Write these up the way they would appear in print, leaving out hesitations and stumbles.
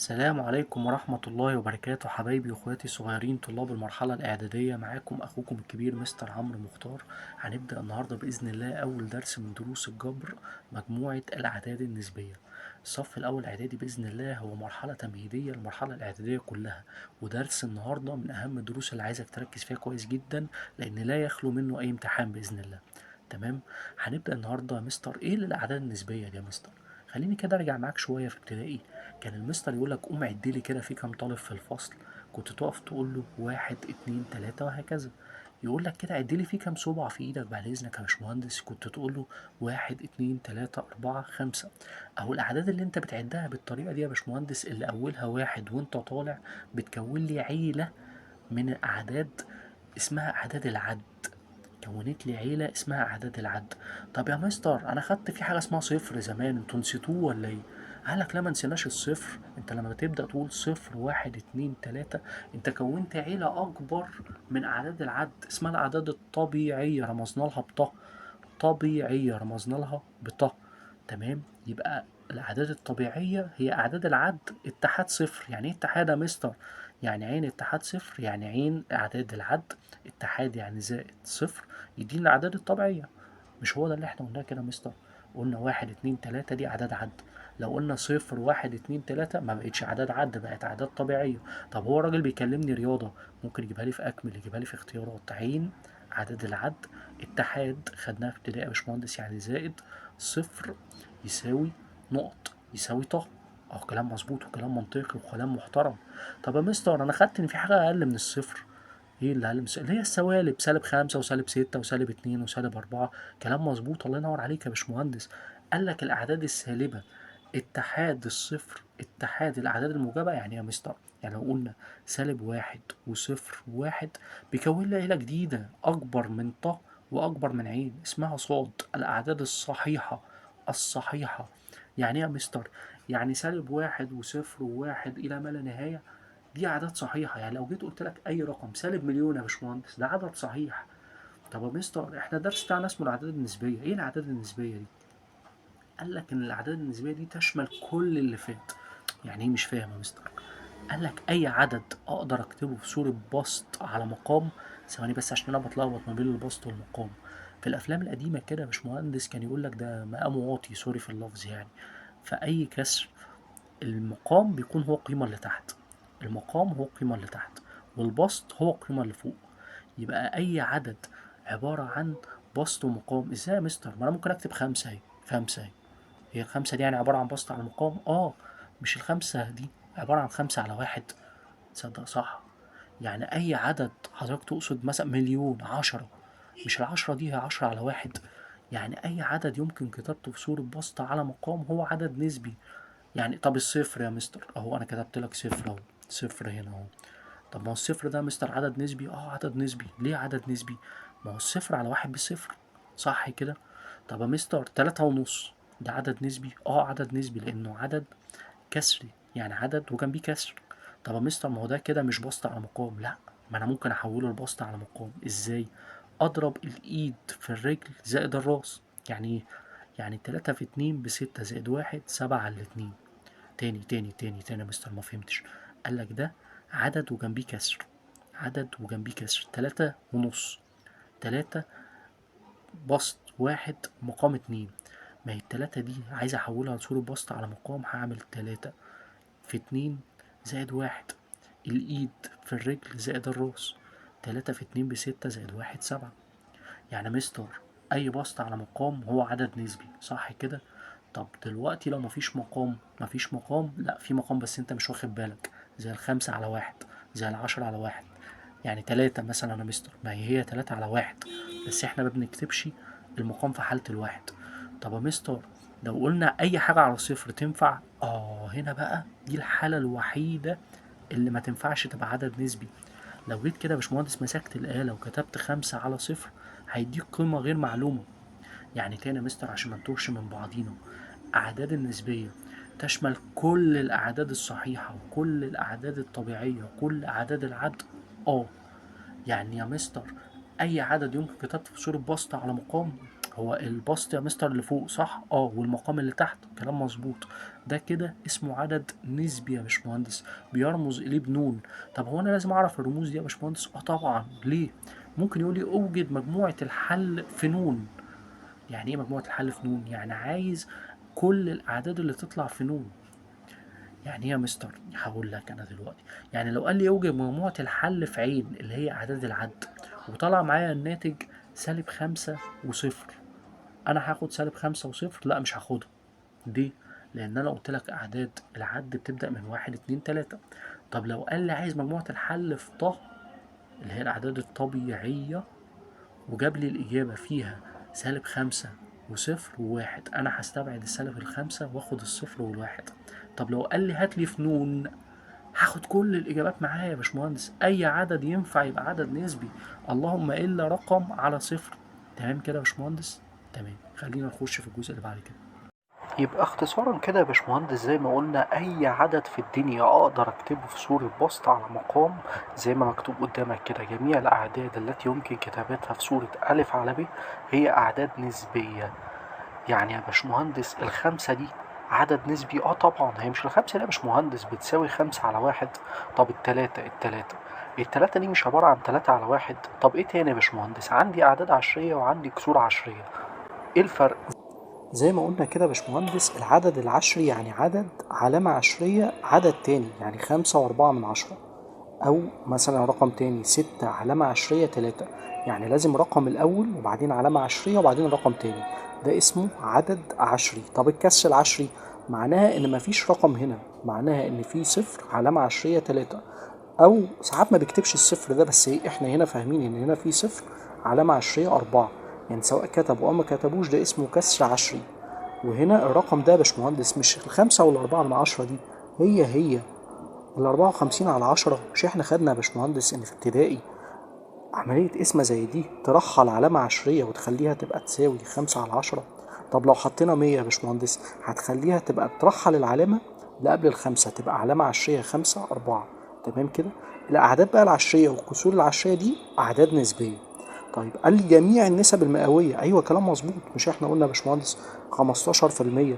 السلام عليكم ورحمة الله وبركاته، حبايبي واخواتي الصغيرين طلاب المرحلة الإعدادية. معاكم أخوكم الكبير مستر عمرو مختار. هنبدأ النهاردة بإذن الله أول درس من دروس الجبر، مجموعة الأعداد النسبية. الصف الأول إعدادي بإذن الله هو مرحلة تمهيدية للمرحلة الإعدادية كلها، ودرس النهاردة من أهم الدروس اللي عايزك تركز فيها كويس جدا، لأن لا يخلو منه أي امتحان بإذن الله. تمام. هنبدأ النهاردة يا مستر إيه الأعداد النسبية دي يا مستر؟ خليني كده ارجع معاك شويه في ابتدائي. كان المستر يقول لك قوم عد لي كده في كام طالب في الفصل، كنت تقف تقول له واحد اتنين تلاته وهكذا. يقول لك كده عد لي في كام صبع في ايدك بعد اذنك يا باشمهندس، كنت تقول له واحد اتنين تلاته اربعه خمسه. اهو الاعداد اللي انت بتعدها بالطريقه دي يا باشمهندس اللي اولها واحد وانت طالع، بتكون لي عيله من الاعداد اسمها اعداد العد. كونت لي عيلة اسمها أعداد العد. طب يا مستر أنا خدت في حاجة اسمها صفر زمان، انتوا نسيتوه ولا إيه؟ قالك لا، ما نسيناش الصفر. انت لما تبدأ تقول صفر واحد اتنين تلاتة، انت كونت عيلة أكبر من أعداد العد اسمها الأعداد الطبيعية، رمزنا لها بطه. طبيعية رمزنا لها بطه. تمام. يبقى الأعداد الطبيعية هي أعداد العد اتحاد صفر. يعني إيه اتحاد يا مستر؟ يعني عين اتحاد صفر، يعني عين أعداد العد اتحاد يعني زائد صفر يدينا الأعداد الطبيعية. مش هو ده اللي احنا قلناه كده يا مستر؟ قلنا واحد اتنين تلاتة دي أعداد عد. لو قلنا صفر واحد اتنين تلاتة ما بقتش أعداد عد، بقت أعداد طبيعية. طب هو الراجل بيكلمني رياضة، ممكن يجيبها لي في أكمل، يجيبها لي في اختيارات. عين أعداد العد اتحاد خدناها في ابتدائي يا باشمهندس يعني زائد صفر يساوي نقط يساوي طه. اه كلام مظبوط وكلام منطقي وكلام محترم. طب يا مستر انا خدت ان في حاجه اقل من الصفر. ايه اللي اقل من الصفر؟ اللي هي السوالب، سالب خمسة وسالب ستة وسالب اتنين وسالب اربعة. كلام مظبوط، الله ينور عليك يا باشمهندس. قال لك الاعداد السالبه اتحاد الصفر اتحاد الاعداد الموجبه. يعني يا مستر، يعني لو قلنا سالب واحد وصفر وواحد، بيكون لي عيله جديده اكبر من طه واكبر من عين اسمها صاد، الاعداد الصحيحه. الصحيحه يعني ايه يا مستر؟ يعني سالب واحد وصفر وواحد الى ما لا نهايه، دي اعداد صحيحه. يعني لو جيت قلت لك اي رقم سالب مليون يا باشمهندس، ده عدد صحيح. طب يا مستر احنا الدرس بتاعنا اسمه الاعداد النسبيه، ايه الاعداد النسبيه دي؟ قال لك ان الاعداد النسبيه دي تشمل كل اللي فات. يعني ايه؟ مش فاهم يا مستر. قال لك اي عدد اقدر اكتبه في صوره بسط على مقام. ثواني بس عشان انا بتلخبط ما بين البسط والمقام. في الافلام القديمه كده يا باشمهندس كان يقول لك ده مقام واطي، سوري في اللفظ يعني. فاي كسر المقام بيكون هو القيمه اللي تحت، المقام هو القيمه اللي تحت، والبسط هو القيمه اللي فوق. يبقى اي عدد عباره عن بسط ومقام. ازاي يا مستر؟ ما انا ممكن اكتب خمسة اهي، خمسة اهي. هي الخمسة دي يعني عبارة عن بسط على مقام؟ اه. مش الخمسة دي عبارة عن خمسة على واحد؟ تصدق صح. يعني أي عدد حضرتك تقصد مثلا مليون، عشرة، مش العشرة دي هي عشرة على واحد. يعني أي عدد يمكن كتابته في صورة بسط على مقام هو عدد نسبي. يعني طب الصفر يا مستر أهو، أنا كتبت لك صفر أهو، صفر هنا أهو. طب ما هو الصفر ده يا مستر عدد نسبي؟ اه عدد نسبي. ليه عدد نسبي؟ ما هو الصفر على واحد بصفر، صح كده؟ طب يا مستر تلاتة ونص ده عدد نسبي؟ اه عدد نسبي لأنه عدد كسري، يعني عدد وجنبيه كسر. طب يا مستر ما هو ده كده مش بسط على مقام. لا، ما انا ممكن احوله لبسط على مقام. ازاي؟ اضرب الايد في الرجل زائد الراس. يعني ايه؟ يعني تلاتة في اتنين بستة زائد واحد سبعة على الاتنين. تاني يا مستر ما فهمتش. قالك ده عدد وجنبيه كسر، عدد وجنبيه كسر. تلاتة ونص، تلاتة بسط واحد مقام اتنين. ما هي التلاتة دي عايز احولها لصورة بسط على مقام، هعمل تلاتة في اتنين زائد واحد، الإيد في الرجل زائد الراس. تلاتة في اتنين بستة زائد واحد سبعة. يعني مستر أي بسط على مقام هو عدد نسبي، صح كده؟ طب دلوقتي لو مفيش مقام، لا في مقام بس انت مش واخد بالك، زي الخمسة على واحد، زي العشرة على واحد. يعني تلاتة مثلا يا مستر، ما هي تلاتة على واحد، بس احنا ما بنكتبش المقام في حالة الواحد. طب يا مستر لو قلنا أي حاجة على صفر تنفع؟ هنا بقى دي الحالة الوحيدة اللي ما تنفعش تبقى عدد نسبي. لو جيت كده يا باشمهندس مسكت الآلة وكتبت خمسة على صفر، هيديك قيمة غير معلومة. يعني تاني يا مستر عشان ما نتوهش من بعضينا، أعداد النسبية تشمل كل الأعداد الصحيحة وكل الأعداد الطبيعية وكل أعداد العد. يعني يا مستر أي عدد يمكن كتابته في صورة بسط على مقام هو البسط يا مستر اللي فوق صح؟ والمقام اللي تحت، كلام مظبوط. ده كده اسمه عدد نسبي يا باشمهندس، بيرمز اليه بنون. طب هو انا لازم اعرف الرموز دي يا باشمهندس؟ طبعا. ليه؟ ممكن يقول لي اوجد مجموعة الحل في نون. يعني ايه مجموعة الحل في نون؟ يعني عايز كل الاعداد اللي تطلع في نون. يعني ايه يا مستر؟ هقول لك انا دلوقتي. يعني لو قال لي اوجد مجموعة الحل في عين اللي هي اعداد العد، وطلع معايا الناتج -5 و0، انا هاخد -5 و0؟ لا مش هاخدها. ليه؟ لان انا قلت لك اعداد العد بتبدأ من 1 2 3. طب لو قال لي عايز مجموعة الحل في اللي هي الاعداد الطبيعية، وجاب لي الإجابة فيها -5 و0 و1، أنا هستبعد السالب 5 وآخد ال0 وال1. طب لو قال لي هات لي فنون، هاخد كل الإجابات معايا يا باشمهندس. أي عدد ينفع يبقى عدد نسبي، اللهم إلا رقم على صفر. تمام كده يا باشمهندس؟ تمام. خلينا نخش في الجزء اللي بعد كده. يبقى اختصارا كده يا باشمهندس، زي ما قلنا اي عدد في الدنيا اقدر اكتبه في صورة بسط على مقام، زي ما مكتوب قدامك كده. جميع الاعداد التي يمكن كتابتها في صورة الف على ب هي اعداد نسبية. يعني يا باشمهندس الخمسة دي عدد نسبي؟ طبعا. هي مش الخمسة دي يا باشمهندس بتساوي 5/1؟ طب التلاتة دي مش عبارة عن 3/1؟ طب ايه تاني يا باشمهندس؟ عندي اعداد عشرية وعندي كسور عشرية، ايه الفرق؟ زي ما قلنا كده يا باشمهندس، العدد العشري يعني عدد علامة عشرية عدد تاني، يعني 5 و4 من 10. أو مثلا رقم تاني 6 علامة عشرية 3، يعني لازم رقم الأول وبعدين علامة عشرية وبعدين رقم تاني. ده اسمه عدد عشري. طب الكسر العشري معناها إن مفيش رقم هنا، معناها إن في 0 علامة عشرية 3. أو ساعات ما بيكتبش الصفر ده، بس احنا هنا فاهمين إن هنا في 0 علامة عشرية 4. يعني سواء كتبوا أو ما كتبوش ده اسمه كسر عشري. وهنا الرقم ده يا باشمهندس مش ال5 وال4 من 10 دي، هي ال54/10. مش احنا خدنا يا باشمهندس ان في ابتدائي عملية قسمة زي دي ترحل علامة عشرية وتخليها تبقى تساوي 5/10؟ طب لو حطينا 100 يا باشمهندس هتخليها تبقى ترحل العلامة اللي قبل ال5 تبقى علامة عشرية 5/4. تمام كده؟ الأعداد بقى العشرية والكسور العشرية دي أعداد نسبية. طيب قال لي جميع النسب المئوية، أيوة كلام مظبوط. مش احنا قلنا يا باشمهندس 15%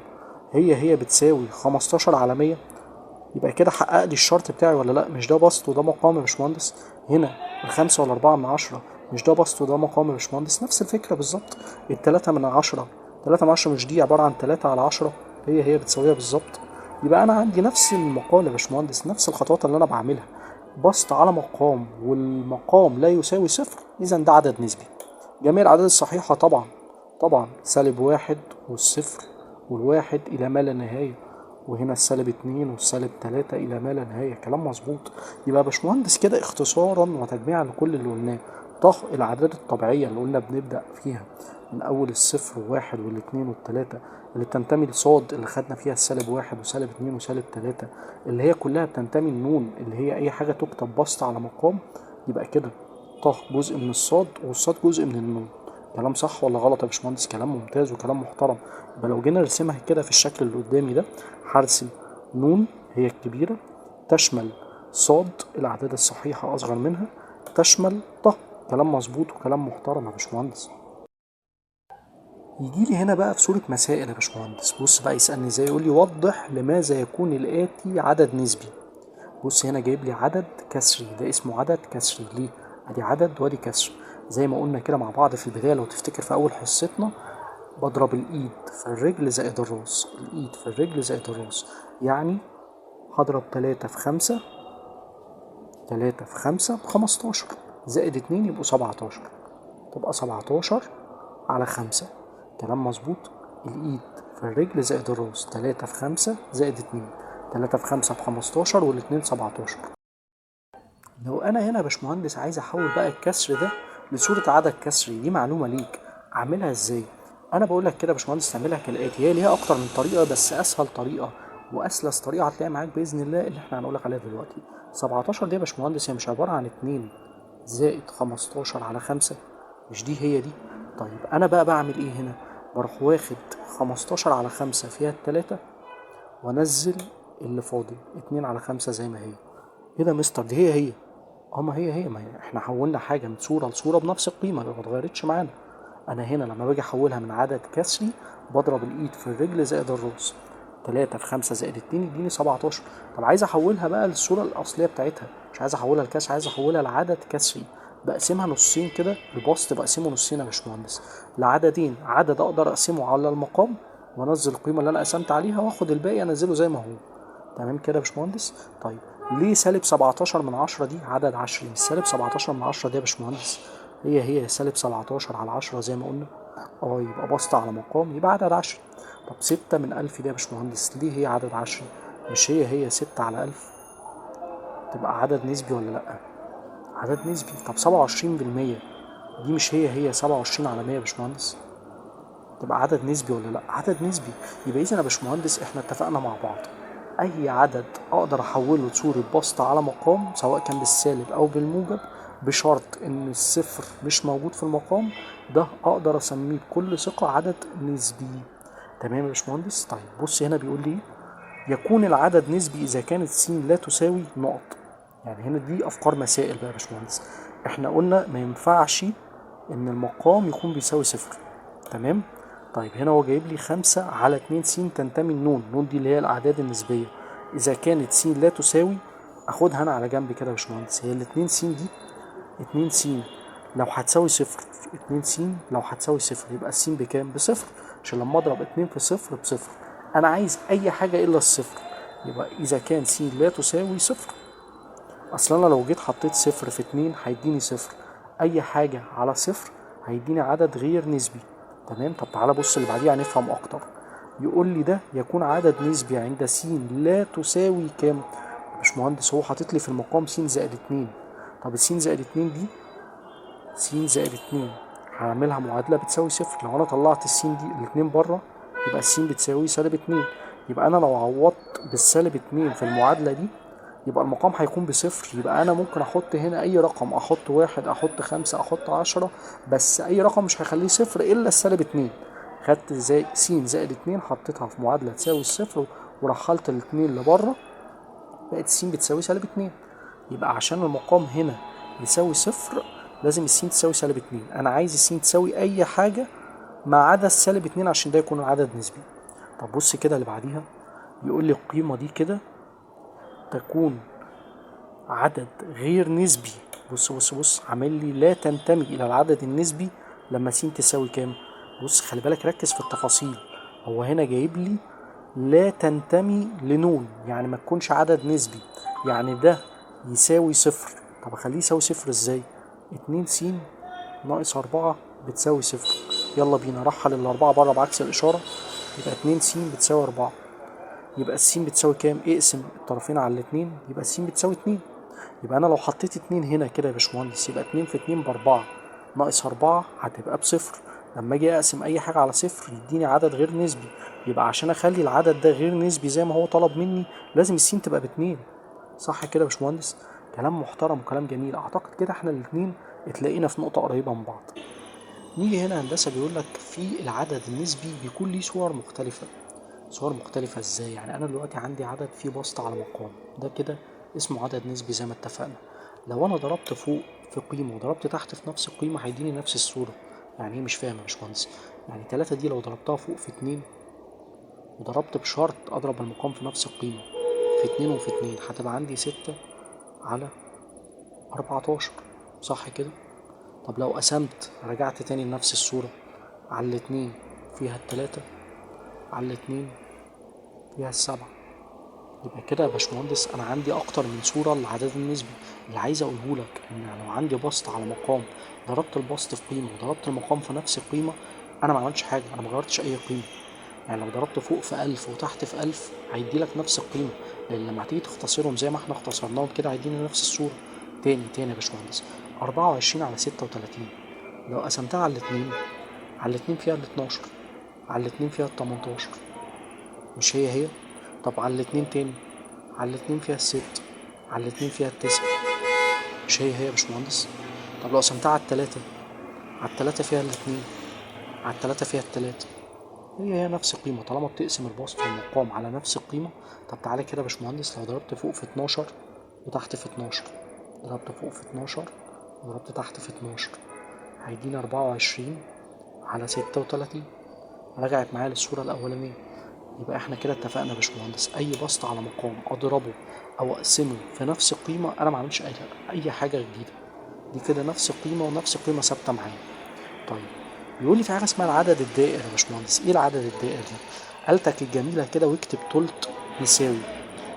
هي بتساوي 15/100؟ يبقى كده حقق لي الشرط بتاعي ولا لا؟ مش ده بسط وده مقام يا باشمهندس؟ هنا ال5 وال4 من 10 مش ده بسط وده مقام يا باشمهندس؟ نفس الفكرة بالظبط. ال3 من 10، 3 من 10 مش دي عبارة عن 3/10؟ هي بتساويها بالظبط. يبقى أنا عندي نفس المقال يا باشمهندس، نفس الخطوات اللي أنا بعملها، بسط على مقام والمقام لا يساوي صفر، إذا ده عدد نسبي. جميع الأعداد الصحيحة طبعا -1 والصفر والواحد إلى ما لا نهاية، وهنا -2 وال-3 إلى ما لا نهاية. كلام مظبوط. يبقى يا باشمهندس كده اختصارا وتجميعا لكل اللي قلناه، الأعداد الطبيعية اللي قلنا بنبدأ فيها من أول الصفر وواحد والاتنين والتلاتة، اللي بتنتمي لصاد اللي خدنا فيها -1 و-2 و-3، اللي هي كلها بتنتمي لنون اللي هي أي حاجة تكتب بسط على مقام. يبقى كده جزء من الصاد والصاد جزء من النون. كلام صح ولا غلط يا باشمهندس؟ كلام ممتاز وكلام محترم. يبقى لو جينا نرسمها كده في الشكل اللي قدامي ده، هرسم نون هي الكبيرة، تشمل صاد الأعداد الصحيحة أصغر منها، تشمل كلام مظبوط وكلام محترم يا باشمهندس. يجي لي هنا بقى في صورة مسائل يا باشمهندس. بص بقى يسألني ازاي، يقول لي وضح لماذا يكون الآتي عدد نسبي. بص هنا جايب لي عدد كسري، ده اسمه عدد كسري. ليه؟ ادي عدد وادي كسر. زي ما قلنا كده مع بعض في البداية لو تفتكر في أول حصتنا، بضرب الإيد في الرجل زائد الراس، الإيد في الرجل زائد الراس. يعني هضرب 3 في 5، 3 في 5 ب15، زائد 2 يبقوا 17، تبقى 17/5. كلام مظبوط. الإيد في الرجل زائد الراس، 3 في 5 زائد 2، 3 في 5 ب15 والاتنين 17. لو أنا هنا يا باشمهندس عايز أحول بقى الكسر ده لصورة عدد كسري، دي معلومة ليك، أعملها إزاي؟ أنا بقول لك كده يا باشمهندس تعملها كالآتي. هي ليها أكتر من طريقة، بس أسهل طريقة وأسلس طريقة هتلاقي معاك بإذن الله اللي إحنا هنقولك عليها دلوقتي. 17 دي يا باشمهندس هي مش عبارة عن 2 زائد 15/5؟ مش هي دي؟ طيب أنا بقى بعمل إيه هنا؟ بروح واخد 15/5 فيها التلاتة وأنزل اللي فاضل 2/5 زي ما هي. إيه ده مستر؟ دي هي. ما هي ما احنا حولنا حاجة من صورة لصورة بنفس القيمة، ما اتغيرتش معانا. انا هنا لما باجي احولها من عدد كسري بضرب الايد في الرجل زائد الراس. 3 في 5 زائد 2 يديني 17. طب عايز احولها بقى للصورة الاصلية بتاعتها، مش عايز احولها لكسر، عايز احولها لعدد كسري. بقسمها نصين كده، البسط بقسمه نصين يا باشمهندس لعددين، عدد اقدر اقسمه على المقام وانزل القيمة اللي انا قسمت عليها واخد الباقي انزله زي ما هو. تمام كده يا باشمهندس. طيب ليه سالب 17 من 10 دي عدد عشري؟ مش سالب 17 من 10 دي يا باشمهندس هي سالب 17 على 10 زي ما قلنا. يبقى بسط على مقام يبقى عدد عشري. طب 6 من 1000 دي يا باشمهندس ليه هي عدد عشري؟ مش هي 6 على 1000 تبقى عدد نسبي ولا لأ؟ عدد نسبي. طب 27% دي مش هي 27 على 100 يا باشمهندس؟ تبقى عدد نسبي ولا لأ؟ عدد نسبي. يبقى إذا يا باشمهندس إحنا اتفقنا مع بعض أي عدد أقدر أحوله لصورة بسط على مقام سواء كان بالسالب أو بالموجب، بشرط إن الصفر مش موجود في المقام، ده أقدر أسميه بكل ثقة عدد نسبي. تمام يا باشمهندس. طيب بص هنا بيقول لي يكون العدد نسبي إذا كانت س لا تساوي نقط. يعني هنا دي أفكار مسائل بقى يا باشمهندس. إحنا قلنا ما ينفعش إن المقام يكون بيساوي صفر. تمام. طيب هنا هو جايب لي 5 على 2 س تنتمي النون، نون دي اللي هي الأعداد النسبية. إذا كانت س لا تساوي، أخدها أنا على جنب كده يا باشمهندس، هي الاتنين س دي 2 س لو هتساوي صفر، 2 س لو هتساوي صفر يبقى الس بكام؟ بصفر، عشان لما اضرب 2 في صفر بصفر. انا عايز اي حاجة الا الصفر، يبقى اذا كان س لا تساوي صفر، اصلا انا لو جيت حطيت صفر في 2 هيديني صفر، اي حاجة على صفر هيديني عدد غير نسبي. تمام. طب تعالى بص اللي بعديه هنفهم اكتر. يقول لي ده يكون عدد نسبي عند س لا تساوي كام؟ مش مهندس هو حاطط لي في المقام س زائد 2. طب الس زائد 2 دي س زائد 2 هعملها معادلة بتساوي صفر. لو أنا طلعت السين دي الاتنين بره يبقى السين بتساوي سالب 2. يبقى أنا لو عوضت بالسالب 2 في المعادلة دي يبقى المقام هيكون بصفر. يبقى أنا ممكن أحط هنا أي رقم، أحط 1 أحط 5 أحط 10، بس أي رقم مش هيخليه صفر إلا السالب 2. خدت زي س زائد 2 حطيتها في معادلة تساوي الصفر ورحلت الاتنين اللي بره، بقت س بتساوي سالب 2. يبقى عشان المقام هنا يساوي صفر لازم الس تساوي سالب 2. انا عايز الس تساوي اي حاجة ما عدا السالب 2 عشان ده يكون العدد نسبي. طب بص كده اللي بعديها يقول لي القيمة دي كده تكون عدد غير نسبي. بص عامل لي لا تنتمي الى العدد النسبي لما س تساوي كام. بص خلي بالك ركز في التفاصيل. هو هنا جايب لي لا تنتمي لنون، يعني ما تكونش عدد نسبي، يعني ده يساوي صفر. طب اخليه يساوي صفر ازاي؟ 2 س ناقص 4 بتساوي صفر. يلا بينا رحل الأربعة بره بعكس الإشارة، يبقى 2 س بتساوي 4. يبقى الس بتساوي كام؟ اقسم الطرفين على الاتنين يبقى الس بتساوي 2. يبقى أنا لو حطيت 2 هنا كده يا باشمهندس يبقى 2 في 2 ب4 ناقص 4 هتبقى بصفر. لما أجي أقسم أي حاجة على صفر يديني عدد غير نسبي. يبقى عشان أخلي العدد ده غير نسبي زي ما هو طلب مني لازم الس تبقى ب2. صح كده يا باشمهندس؟ كلام محترم وكلام جميل. أعتقد كده احنا الاتنين اتلاقينا في نقطة قريبة من بعض. نيجي هنا هندسة بيقول لك في العدد النسبي بيكون ليه صور مختلفة. صور مختلفة ازاي؟ يعني انا دلوقتي عندي عدد فيه بسط على مقام، ده كده اسمه عدد نسبي زي ما اتفقنا. لو انا ضربت فوق في قيمة وضربت تحت في نفس القيمة هيديني نفس الصورة. يعني ايه؟ مش فاهم يا باشمهندس. يعني 3 دي لو ضربتها فوق في 2 وضربت بشرط اضرب المقام في نفس القيمة في 2 وفي 2 هتبقى عندي 6 على 14. صح كده؟ طب لو قسمت رجعت تاني لنفس الصورة، على الاتنين فيها التلاتة، على الاتنين فيها السبعة. يبقى كده يا باشمهندس انا عندي اكتر من صورة للعدد النسبي. اللي عايز اقوله لك ان لو عندي بسط على مقام ضربت البسط في قيمة وضربت المقام في نفس القيمة انا ما عملتش حاجة، انا ما غيرتش اي قيمة. يعني لو ضربت فوق في 1000 وتحت في 1000 هيدي لك نفس القيمة، لان لما هتيجي تختصرهم زي ما احنا اختصرناهم كده هيديني نفس الصورة. تاني يا باشمهندس، 24 على 36 لو قسمتها على الاتنين، على الاتنين فيها ال12، على الاتنين فيها ال18. مش هي؟ طب على الاتنين تاني، على الاتنين فيها الست، على الاتنين فيها التسعة. مش هي يا باشمهندس؟ طب لو قسمتها على التلاتة، على التلاتة فيها الاتنين، على التلاتة فيها التلاتة. هي نفس القيمة طالما بتقسم البسط والمقام على نفس القيمة. طب تعالى كده يا باشمهندس، لو ضربت فوق في 12 وتحت في 12، ضربت فوق في 12 وضربت تحت في 12 هيديني 24 على 36. رجعت معايا للصورة الأولانية. يبقى احنا كده اتفقنا يا باشمهندس، أي بسط على مقام أضربه أو أقسمه في نفس القيمة، أنا معملش أي حاجة جديدة، دي كده نفس القيمة ونفس قيمة ثابتة معايا. طيب بيقول لي في حاجة اسمها العدد الدائر يا باشمهندس. ايه العدد الدائر ده؟ قالتك الجميلة كده، واكتب تلت يساوي،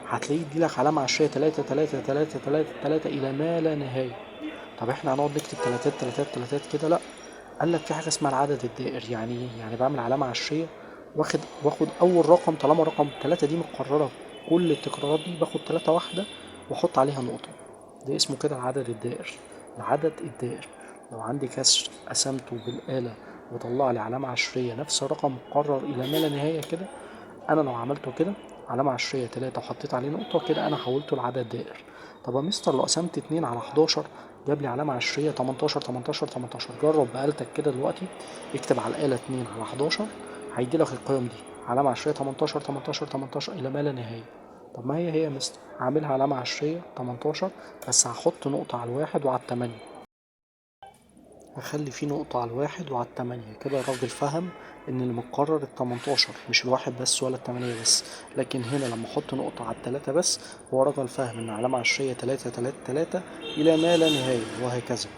هتلاقيه يديلك علامة عشرية 3 3 3 3 3 إلى ما لا نهاية. طب احنا هنقعد نكتب تلاتات تلاتات تلاتات كده؟ لا، قالك في حاجة اسمها العدد الدائر. يعني ايه؟ يعني بعمل علامة عشرية، واخد أول رقم، طالما رقم 3 دي متكررة كل التكرارات دي، باخد 3 واحدة واحط عليها نقطة. ده اسمه كده العدد الدائر. العدد الدائر، لو عندي كسر قسمته بالآلة وطلع لي علامة عشرية نفس الرقم مكرر إلى ما لا نهاية كده، أنا لو عملته كده علامة عشرية 3 وحطيت عليه نقطة كده، أنا حولته لعدد دائر. طب يا مستر لو قسمت 2 على 11 جاب لي علامة عشرية 18 18 18. جرب بآلتك كده دلوقتي، اكتب على الآلة 2 على 11، هيدي لك القيم دي، علامة عشرية 18 18 18 إلى ما لا نهاية. طب ما هي يا مستر، هعملها علامة عشرية 18 بس هحط نقطة على الواحد وعلى التمانية، هخلي فيه نقطة على الواحد وعلى التمانية. كده الراجل فهم ان اللي متكرر التمنتاشر مش الواحد بس ولا التمانية بس. لكن هنا لما احط نقطة على التلاتة بس، هو راجل فهم ان علامة عشرية 3 3 3 الى ما لا نهاية، وهكذا.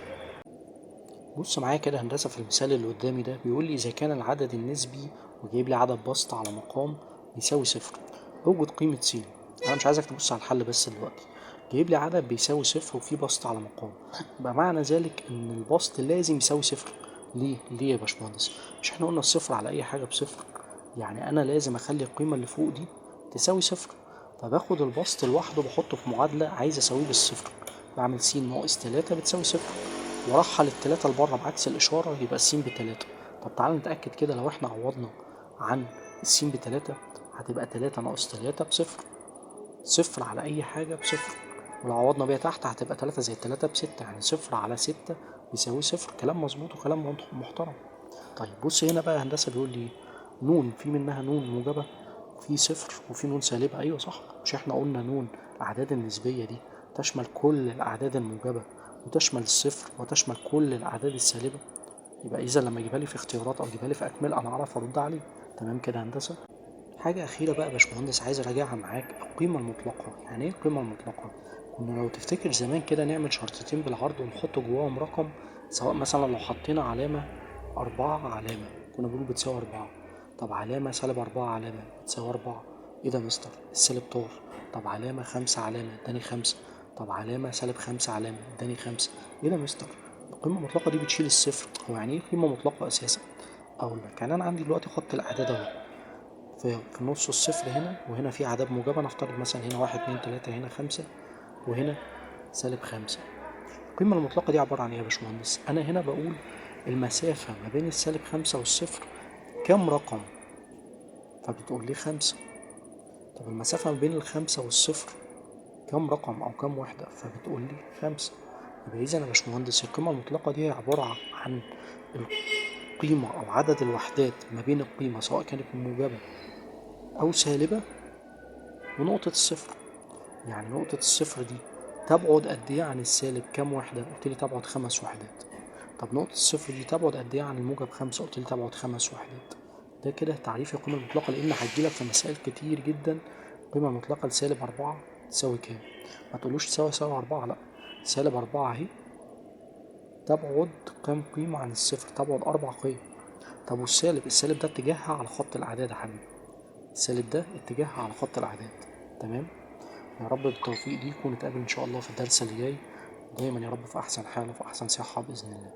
بص معايا كده هندسة في المثال اللي قدامي ده، بيقول لي إذا كان العدد النسبي، وجايب لي عدد بسط على مقام بيساوي صفر، اوجد قيمة س. أنا مش عايزك تبص على الحل بس دلوقتي، جايب لي عدد بيساوي صفر وفيه بسط على مقام، يبقى معنى ذلك إن البسط لازم يساوي صفر. ليه يا باشمهندس؟ مش احنا قلنا الصفر على أي حاجة بصفر؟ يعني أنا لازم أخلي القيمة اللي فوق دي تساوي صفر. فباخد البسط لوحده بحطه في معادلة عايز أساويه بالصفر، بعمل س ناقص 3 بتساوي صفر، ورحل التلاتة لبره بعكس الإشارة، يبقى السين بتلاتة. طب تعالى نتأكد كده، لو احنا عوضنا عن السين بتلاتة هتبقى 3 ناقص 3 بصفر، صفر على أي حاجة بصفر. ولو عوضنا بيها تحت هتبقى 3 زائد 3 بستة، يعني صفر على 6 بيساوي صفر. كلام مظبوط وكلام محترم. طيب بص هنا بقى هندسة، بيقول لي نون، في منها نون موجبة، في صفر وفي نون سالبة. أيوة صح، مش احنا قلنا نون الأعداد النسبية دي تشمل كل الأعداد الموجبة وتشمل الصفر وتشمل كل الأعداد السالبة؟ يبقى إذا لما يجيبها لي في اختيارات أو يجيبها لي في أكمل أنا أعرف أرد عليه. تمام كده هندسة. حاجة أخيرة بقى يا باشمهندس عايز أراجعها معاك، القيمة المطلقة. يعني إيه القيمة المطلقة؟ كنا لو تفتكر زمان كده نعمل شرطتين بالعرض ونحط جواهم رقم، سواء مثلا لو حطينا علامة 4 علامة كنا بنقول بتساوي 4. طب علامة -4 علامة بتساوي 4. إيه ده مستر؟ السالب طار. طب علامة 5 علامة اداني 5. طب علامة -5 علامة اداني 5. إيه ده مستر؟ القيمة المطلقة دي بتشيل الصفر. هو يعني إيه قيمة مطلقة أساسا؟ أقول لك، يعني أنا عندي دلوقتي خط الأعداد أهو، في نص الصفر هنا، وهنا في أعداد موجبة، نفترض مثلا هنا 1 2 3، هنا 5، وهنا -5. القيمة المطلقة دي عبارة عن إيه يا باشمهندس؟ أنا هنا بقول المسافة ما بين -5 والصفر كام رقم؟ فبتقول لي 5. طب المسافة ما بين الخمسة والصفر كام رقم أو كام وحدة؟ فبتقول لي 5. يبقى إذا يا باشمهندس القيمة المطلقة دي عبارة عن القيمة أو عدد الوحدات ما بين القيمة سواء كانت موجبة أو سالبة ونقطة الصفر. يعني نقطة الصفر دي تبعد قد ايه عن السالب كام وحدة؟ قلت لي تبعد 5 وحدات. طب نقطة الصفر دي تبعد قد ايه عن الموجب 5؟ قلت لي تبعد 5 وحدات. ده كده تعريف القيمة المطلقة، لأن هتجيلك في مسائل كتير جدا القيمة المطلقة -4 تساوي كام؟ ما تقولوش تساوي 4، لأ، -4 اهي تبعد كام قيمة عن الصفر؟ تبعد 4 قيم. طب والسالب؟ السالب ده اتجاهها على خط الأعداد يا حبيبي، السالب ده اتجاهها على خط الأعداد. تمام. يا رب بالتوفيق ليكم، ونتقابل إن شاء الله في الدرس اللي جاي. دايما يا رب في أحسن حال وفي أحسن صحة بإذن الله.